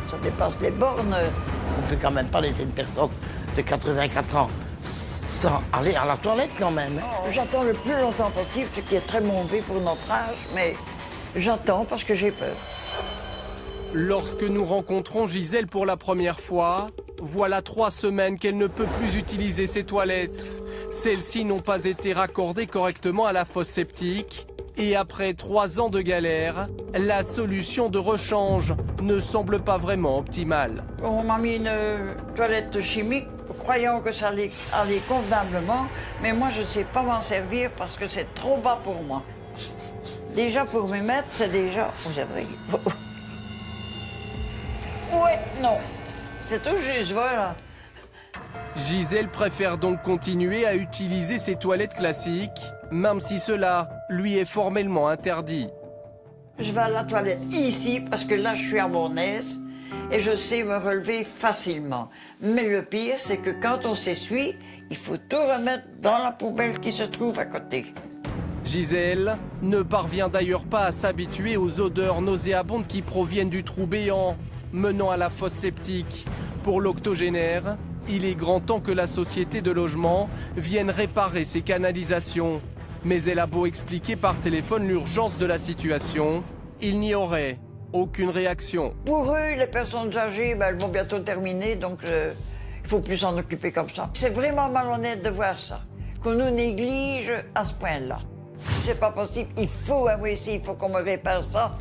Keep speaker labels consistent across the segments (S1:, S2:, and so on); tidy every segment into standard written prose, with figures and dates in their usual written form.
S1: Ça dépasse les bornes. On peut quand même pas laisser une personne de 84 ans sans aller à la toilette quand même. J'attends le plus longtemps possible, ce qui est très mauvais pour notre âge, mais j'attends parce que j'ai peur.
S2: Lorsque nous rencontrons Gisèle pour la première fois, voilà 3 semaines qu'elle ne peut plus utiliser ses toilettes. Celles-ci n'ont pas été raccordées correctement à la fosse septique. Et après 3 ans de galère, la solution de rechange ne semble pas vraiment optimale.
S1: On m'a mis une toilette chimique, croyant que ça allait aller convenablement, mais moi je ne sais pas m'en servir parce que c'est trop bas pour moi. Déjà pour me mettre, c'est déjà... Ouais, non. C'est tout juste, voilà.
S2: Gisèle préfère donc continuer à utiliser ses toilettes classiques, même si cela lui est formellement interdit.
S1: Je vais à la toilette ici parce que là je suis à mon aise et je sais me relever facilement. Mais le pire, c'est que quand on s'essuie, il faut tout remettre dans la poubelle qui se trouve à côté.
S2: Gisèle ne parvient d'ailleurs pas à s'habituer aux odeurs nauséabondes qui proviennent du trou béant menant à la fosse septique. Pour l'octogénaire, il est grand temps que la société de logement vienne réparer ces canalisations. Mais elle a beau expliquer par téléphone l'urgence de la situation, il n'y aurait aucune réaction.
S1: Pour eux, les personnes âgées, elles vont bientôt terminer, donc il ne faut plus s'en occuper comme ça. C'est vraiment malhonnête de voir ça, qu'on nous néglige à ce point-là. C'est pas possible, il faut un WC, il faut qu'on me répare ça,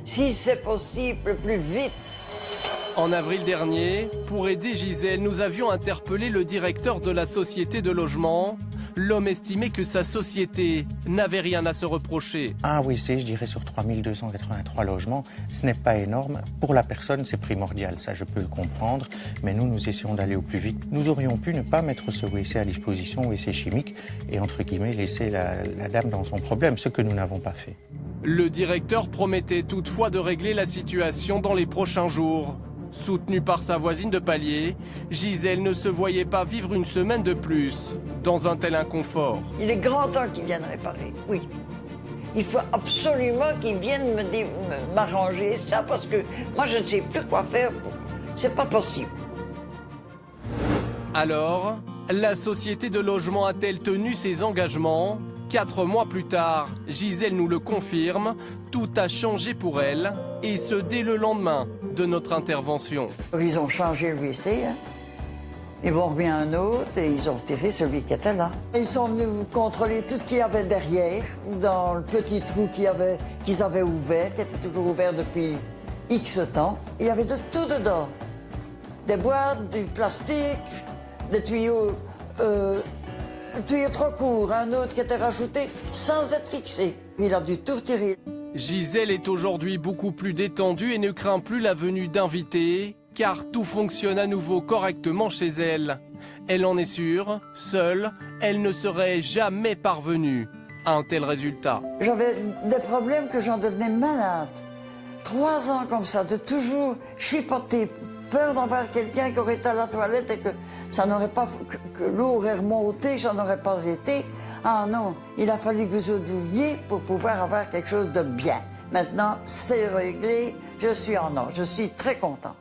S1: si c'est possible, plus vite.
S2: En avril dernier, pour aider Gisèle, nous avions interpellé le directeur de la société de logement. L'homme estimait que sa société n'avait rien à se reprocher.
S3: Un WC, je dirais, sur 3283 logements, ce n'est pas énorme. Pour la personne, c'est primordial, ça je peux le comprendre. Mais nous essayons d'aller au plus vite. Nous aurions pu ne pas mettre ce WC à disposition, WC chimique, et entre guillemets, laisser la dame dans son problème, ce que nous n'avons pas fait.
S2: Le directeur promettait toutefois de régler la situation dans les prochains jours. Soutenue par sa voisine de palier, Gisèle ne se voyait pas vivre une semaine de plus dans un tel inconfort.
S1: Il est grand temps qu'ils viennent réparer, oui. Il faut absolument qu'ils viennent m'arranger ça parce que moi je ne sais plus quoi faire. C'est pas possible.
S2: Alors, la société de logement a-t-elle tenu ses engagements ? 4 mois plus tard, Gisèle nous le confirme, tout a changé pour elle, et ce dès le lendemain de notre intervention.
S1: Ils ont changé le WC, hein. Ils m'ont remis un autre et ils ont retiré celui qui était là. Ils sont venus contrôler tout ce qu'il y avait derrière, dans le petit trou qu'ils avaient ouvert, qui était toujours ouvert depuis X temps. Il y avait de tout dedans. Des boîtes, du plastique, des tuyaux... Un tuyau trop court, un autre qui était rajouté sans être fixé. Il a dû tout retirer.
S2: Gisèle est aujourd'hui beaucoup plus détendue et ne craint plus la venue d'invités, car tout fonctionne à nouveau correctement chez elle. Elle en est sûre, seule, elle ne serait jamais parvenue à un tel résultat.
S1: J'avais des problèmes que j'en devenais malade. 3 ans comme ça, de toujours chipoter, peur d'avoir quelqu'un qui aurait été à la toilette et que ça n'aurait pas, que l'eau aurait remonté, j'en aurais pas été. Ah non, il a fallu que vous autres vous veniez pour pouvoir avoir quelque chose de bien. Maintenant, c'est réglé, je suis en ordre, je suis très content.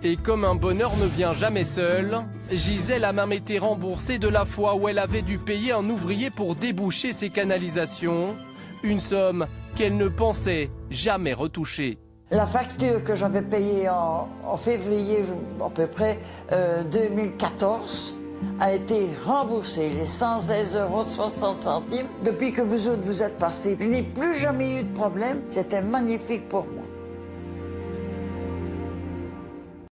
S2: Et comme un bonheur ne vient jamais seul, Gisèle a même été remboursée de la fois où elle avait dû payer un ouvrier pour déboucher ses canalisations, une somme qu'elle ne pensait jamais retoucher.
S1: La facture que j'avais payée en février, à peu près 2014, a été remboursée, les 116,60 € depuis que vous autres vous êtes passés. Je n'ai plus jamais eu de problème, c'était magnifique pour moi.